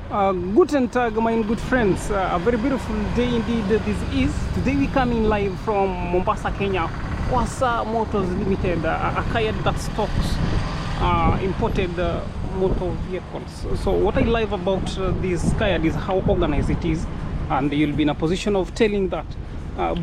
Guten Tag, my good friends. A very beautiful day indeed this is. Today we come in live from Mombasa, Kenya. Mombasa Motors Limited, a car yard that stocks imported motor vehicles. So what I love about this car yard is how organized it is, and you'll be in a position of telling that.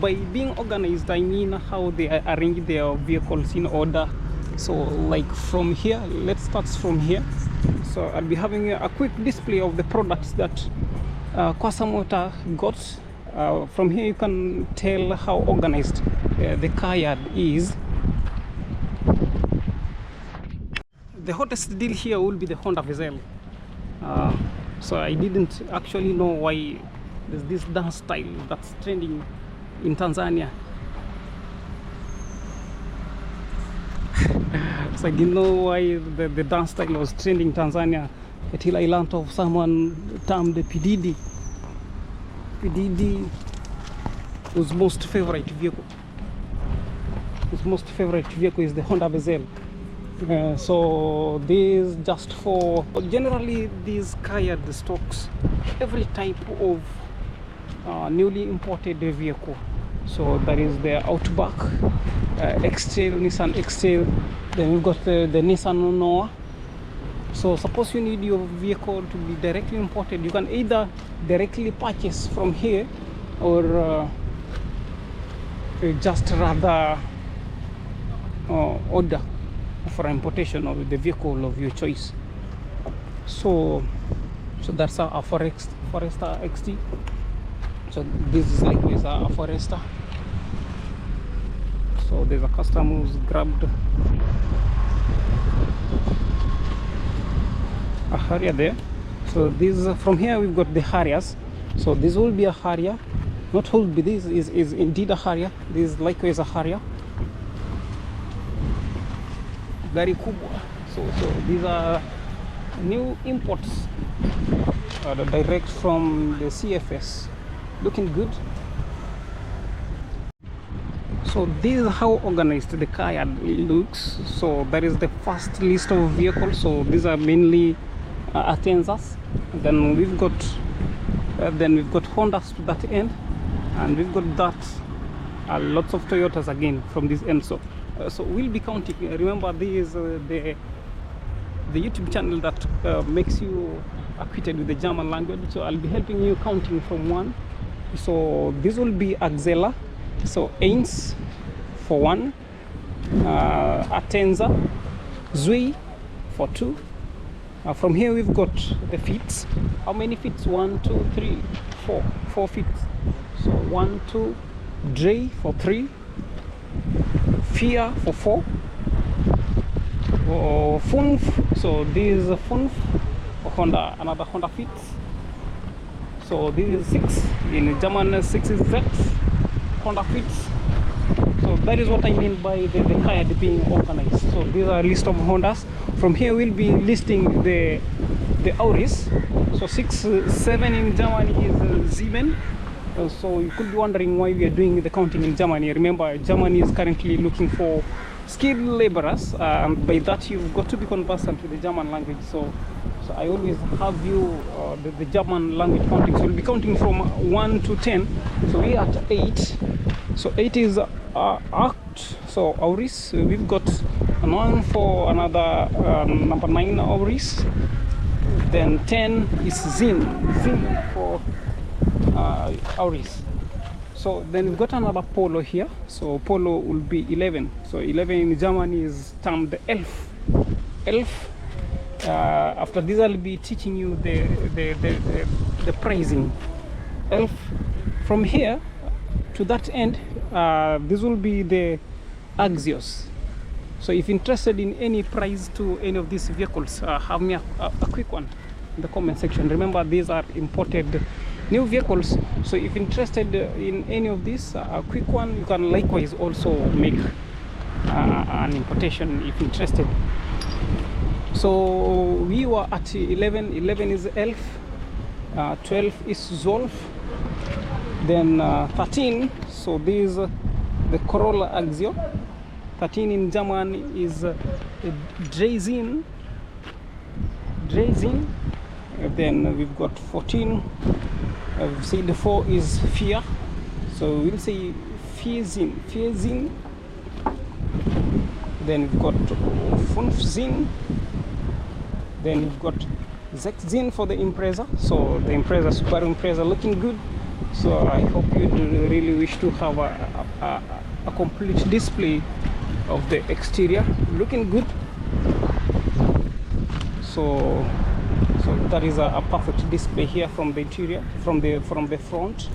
By being organized, I mean how they arrange their vehicles in order. So like from here, let's start from here. So I'll be having a quick display of the products that Kwasa Motor got. From here you can tell how organized the car yard is. The hottest deal here will be the Honda Vezel. So I didn't actually know why there's this dance style that's trending in Tanzania. So I didn't know why the dance style was trending in Tanzania until I learned of someone termed the PDD. PDD whose most favorite vehicle. His most favorite vehicle is the Honda Vezel. So this just for generally these car yard stocks every type of newly imported vehicle. So that is the Outback, X-Trail, Nissan X-Trail. Then we've got the Nissan Noah. So suppose you need your vehicle to be directly imported, you can either directly purchase from here or just rather order for importation of the vehicle of your choice. So that's a Forester XT. So this is likewise a Forester. So there's a customer who's grabbed a Harrier there. So this from here we've got the Harriers. So this will be a Harrier. Not will be, this is indeed a Harrier. This is likewise a Harrier. Very cool. So these are new imports direct from the CFS. Looking good. So this is how organized the car yard looks. So that is the first list of vehicles. So these are mainly Atenzas. Then we've got Hondas to that end, and we've got that lots of Toyotas again from this end. So we'll be counting. Remember, this is the YouTube channel that makes you acquainted with the German language. So I'll be helping you counting from one. So this will be Axela, so Eins for one, Atenza, Zui for two. From here we've got the feet. How many feet? 1, 2, 3, 4. 4 feet. So 1, 2, Dre for 3, Fia for 4, Funf. So this is a Funf, Honda, another Honda feet. So this is 6. In German, 6 is Z, Honda fits. So that is what I mean by the car yard being organized. So these are a list of Hondas. From here we'll be listing the Auris. So 6, 7 in Germany is Sieben. So you could be wondering why we are doing the counting in Germany. Remember, Germany is currently looking for skilled laborers. By that you've got to be conversant with the German language. So I always have you the German language counting. So we'll be counting from 1 to 10. So we are at 8. So 8 is Act. So Auris. We've got one for another number 9 Auris. Then 10 is Zin for Auris. So then we've got another Polo here. So Polo will be 11. So 11 in Germany is termed Elf. Elf. After this I'll be teaching you the pricing. Elf. From here to that end, this will be the Axios. So if interested in any price to any of these vehicles, have me a quick one in the comment section. Remember, these are imported new vehicles. So if interested in any of these, a quick one, you can likewise also make an importation if interested. So we were at 11. 11 is Elf, 12 is Zolf, then 13. So this is the Corolla Axio. 13 in German is Drazin. then we've got 14. We've said the 4 is fear, so we'll say Fearzin. Then we've got 5 then we've got 6 for the Impreza. So the Impreza, Subaru Impreza, looking good. So I hope you really wish to have a complete display of the exterior, looking good. So that is a perfect display here from the interior, from the front.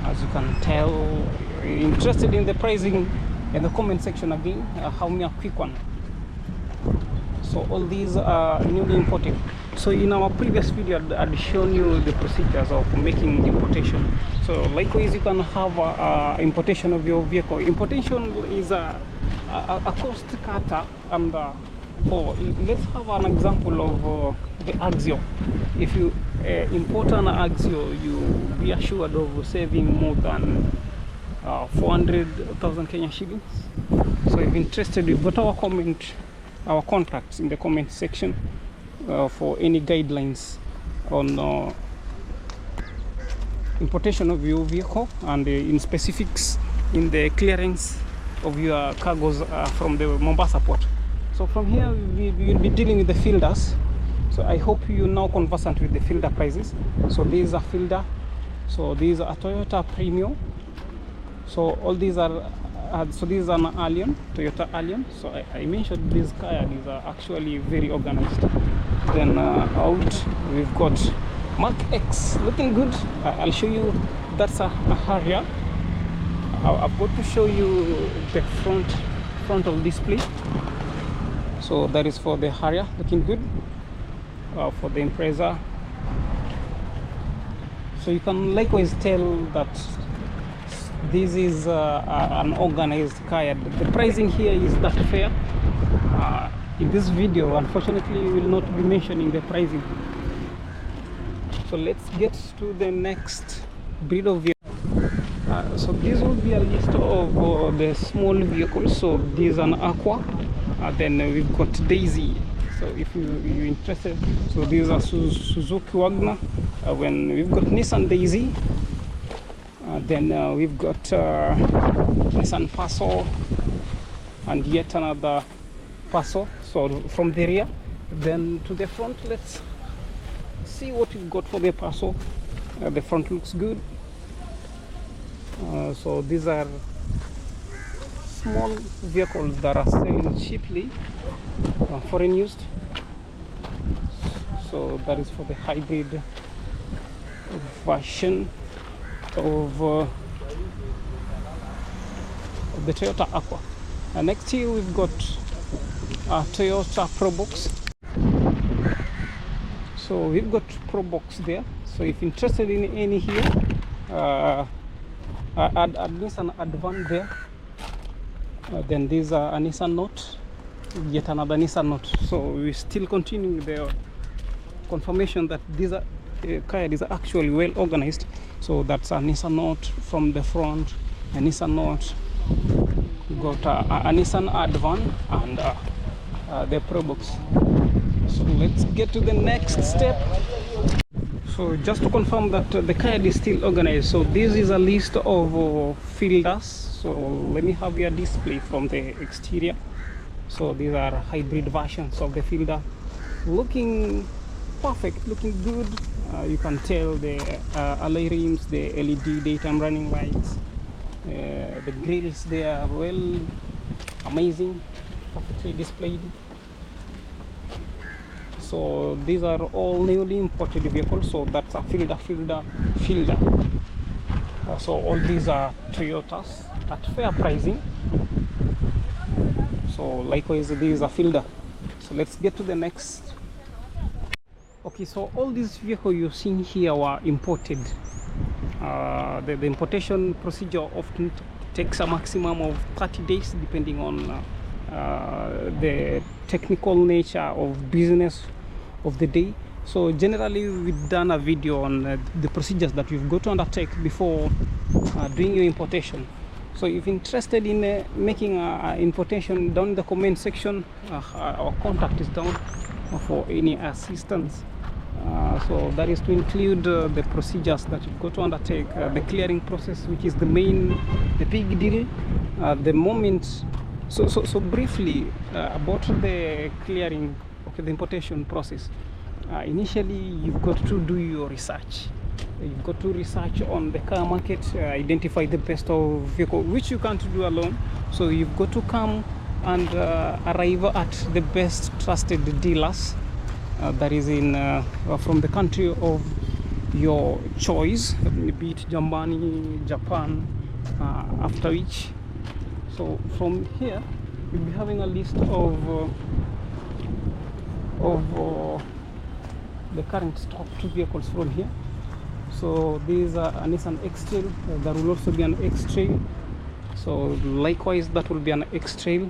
As you can tell, interested in the pricing, in the comment section again, how me a quick one. So all these are newly imported. So in our previous video I'd shown you the procedures of making importation. So likewise you can have importation of your vehicle. Importation is a cost cutter, and let's have an example of the Axio. If you import an Axio, you be assured of saving more than 400,000 Kenyan shillings. So if interested, we've got our contacts in the comment section for any guidelines on importation of your vehicle, and in specifics in the clearance of your cargoes from the Mombasa port. So from here we will be dealing with the fielders. So I hope you now conversant with the fielder prices. So these are fielder. So these are Toyota Premium. So all these are so this is an Allion, Toyota Allion. So I mentioned this car is actually very organized. Then out we've got Mark X, looking good. I'll show you. That's a Harrier. I've got to show you the frontal display. So that is for the Harrier, looking good. For the Impreza, so you can likewise tell that this is an organized car. The pricing here is that fair. In this video, unfortunately, we will not be mentioning the pricing. So let's get to the next breed of vehicle. So this will be a list of the small vehicles. So this is an Aqua. Then we've got Daisy. So if you're interested, so these are Suzuki Wagner. When we've got Nissan Daisy. Then we've got Nissan Passo, and yet another Passo. So from the rear, then to the front, let's see what we've got for the Passo. The front looks good. So these are small vehicles that are selling cheaply, foreign used. So that is for the hybrid version of the Toyota Aqua. And next here we've got Toyota Probox. So we've got Probox there. So if interested in any here, add Nissan Advan there. Then these are a Nissan Note, yet another Nissan Note. So we still continue the confirmation that these car is actually well organized. So that's a Nissan Note from the front, a Nissan Note. We got a Nissan Advan and the Probox. So let's get to the next step. So just to confirm that the car is still organized. So this is a list of fielders. So let me have your display from the exterior. So these are hybrid versions of the fielder, looking perfect, looking good. You can tell the alloy rims, the LED daytime running lights, the grills, they are well amazing, perfectly displayed. So these are all newly imported vehicles. So that's a fielder. So all these are Toyotas at fair pricing. So likewise these are fielder. So let's get to the next. Okay, so all these vehicles you're seeing here were imported. The importation procedure often takes a maximum of 30 days depending on the technical nature of business of the day. So generally we've done a video on the procedures that you've got to undertake before doing your importation. So if you're interested in making an importation, down in the comment section, our contact is down for any assistance. So that is to include the procedures that you've got to undertake, the clearing process, which is the big deal. The moment, so briefly about the clearing, okay, the importation process. Initially, you've got to do your research. You've got to research on the car market, identify the best of vehicle, which you can't do alone. So you've got to come and arrive at the best trusted dealers that is in from the country of your choice, be it Germany, Japan, after which. So from here, you'll be having a list of the current stock two vehicles from here. So these are a Nissan X-Trail. There will also be an X-Trail. So likewise, that will be an X-Trail.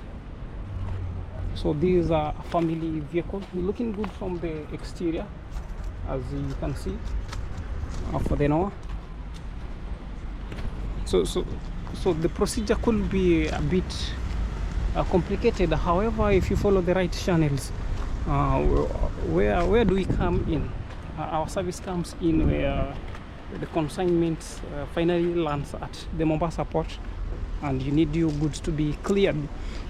So these are a family vehicle, looking good from the exterior, as you can see for the Noah. So the procedure could be a bit complicated. However, if you follow the right channels, where do we come in? Our service comes in where the consignment finally lands at the Mombasa port, and you need your goods to be cleared.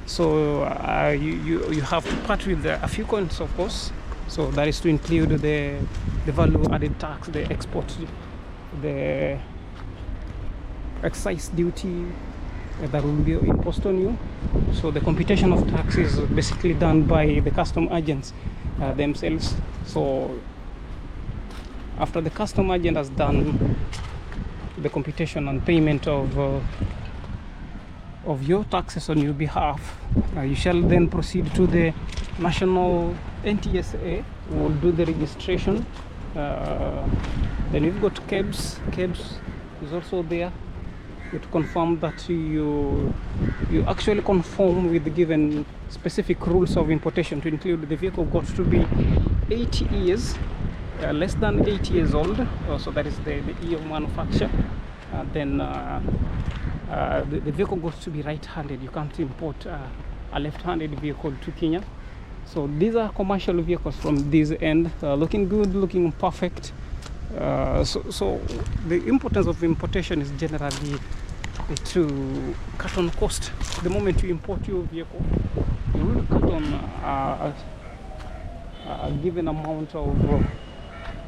So you have to part with a few coins, of course. So that is to include the value added tax, the export, the excise duty that will be imposed on you. So the computation of tax is basically done by the custom agents themselves. So after the custom agent has done the computation and payment of your taxes on your behalf, you shall then proceed to the national NTSA, who will do the registration. Then you've got KEBS. KEBS is also there to confirm that you actually conform with the given specific rules of importation, to include the vehicle got to be 80 years, less than 8 years old. So that is the year of manufacture. Then the vehicle got to be right-handed. You can't import a left-handed vehicle to Kenya. So these are commercial vehicles from this end, looking good, looking perfect. So the importance of importation is generally to cut on cost. The moment you import your vehicle, you will cut on a given amount of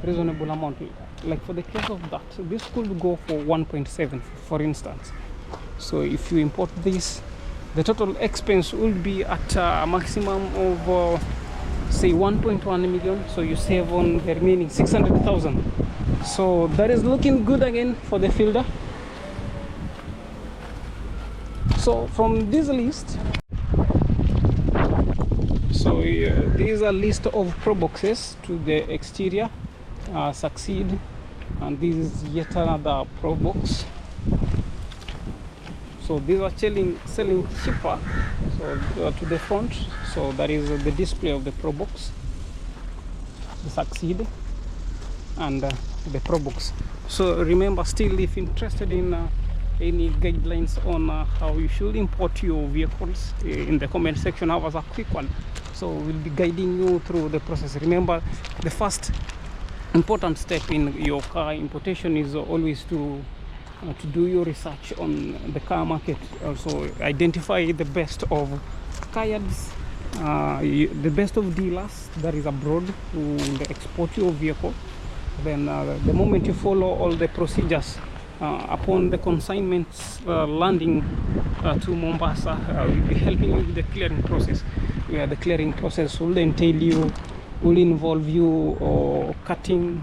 reasonable amount. Like for the case of that, this could go for 1.7, for instance. So if you import this, the total expense will be at a maximum of say 1.1 million. So you save on the remaining 600,000. So that is looking good again for the fielder. So from this list, so these are a list of pro boxes to the exterior, Succeed, and this is yet another pro box. So these are selling cheaper, so to the front. So that is the display of the pro box, the Succeed, and the pro box. So remember, still, if interested in any guidelines on how you should import your vehicles, in the comment section, have us a quick one. So we'll be guiding you through the process. Remember, the first important step in your car importation is always to do your research on the car market. Also identify the best of car yards, the best of dealers that is abroad who will export your vehicle. Then the moment you follow all the procedures, upon the consignments landing to Mombasa, we'll be helping you with the clearing process, where the clearing process will involve you cutting,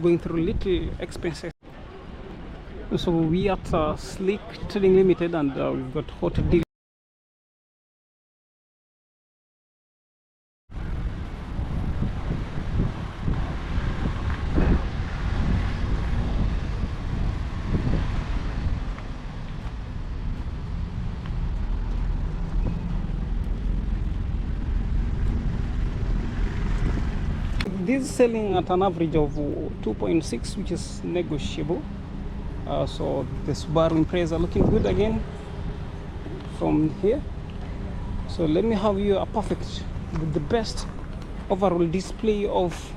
going through little expenses. So we at Slick Trading Limited, and we've got hot deal. This is selling at an average of 2.6, which is negotiable. So the Subaru Impreza looking good again from here. So let me have you a perfect, the best overall display of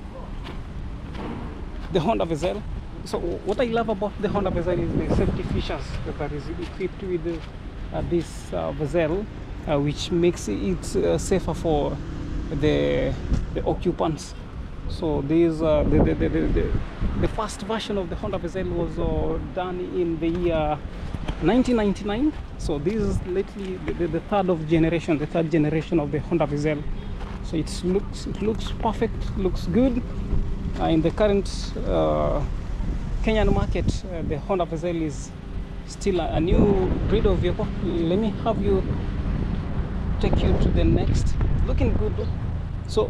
the Honda Vezel. So what I love about the Honda Vezel is the safety features that is equipped with this Vezel, which makes it safer for the occupants. So these the first version of the Honda Vezel was done in the year 1999. So this is lately the third generation of the Honda Vezel. So it looks perfect, looks good. In the current Kenyan market, the Honda Vezel is still a new breed of vehicle. Let me have you take you to the next. Looking good. So